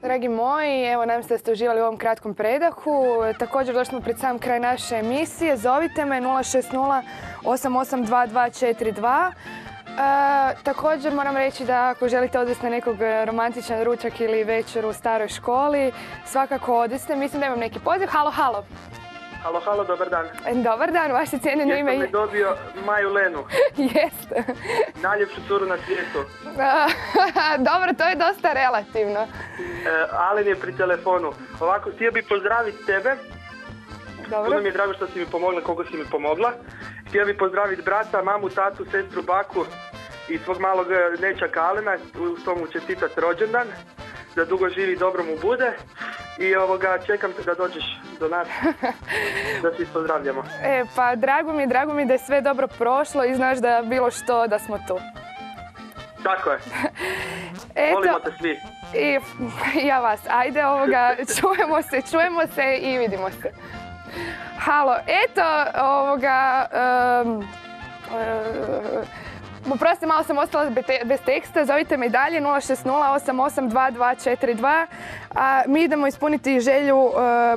Dragi moji, evo nadam se da ste uživali u ovom kratkom predahu. Također došli smo pred sam kraj naše emisije. Zovite me 060 882242. Također moram reći da ako želite odvesti na nekog romantičan ručak ili večer u staroj školi, svakako odiste. Mislim da imam neki poziv. Halo, halo. Halo, halo, dobar dan. Dobar dan, vaše cijenjeno ime. Jesam li dobio Maju Lenu? Jeste. Najljepšu curu na svijetu. Dobro, to je dosta relativno. Alen je pri telefonu. Ovako, htio bi pozdraviti tebe. Dobro. Puno mi je drago što si mi pomogla, koliko si mi pomogla. Htio bi pozdraviti brata, mamu, tatu, sestru, baku i svog malog nećaka Alena. U tomu čestitati rođendan. Da dugo živi, dobro mu bude. I čekam te da dođeš do nas, da svi pozdravljamo. Pa drago mi da je sve dobro prošlo i znaš da bilo što da smo tu. Tako je. Volimo te svi. I ja vas. Ajde, čujemo se i vidimo se. Halo, eto, oprosti, malo sam ostala bez teksta, zovite me i dalje 060 882242. A mi idemo ispuniti želju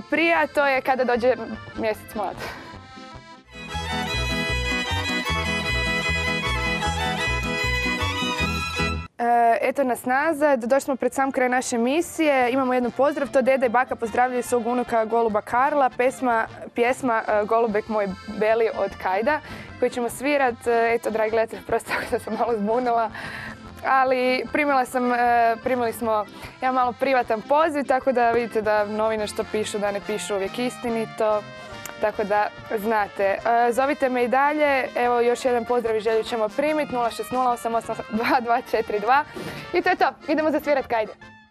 prija, to je kada dođe mjesec mlad. Eto nas nazad, došli smo pred sam kraj naše emisije, imamo jednu pozdrav, to deda i baka pozdravljaju svog unuka Goluba Karla, pjesma Golubek moj beli od Kajda, koju ćemo svirat. Eto, dragi gledatelji, prosto da sam malo zbunila, ali primili smo jedan malo privatan poziv, tako da vidite da novine što pišu da ne pišu uvijek istinito. Tako da znate. Zovite me i dalje, evo još jedan pozdrav i želju ćemo primiti 060 882242 i to je to, idemo zasvirat Kajde.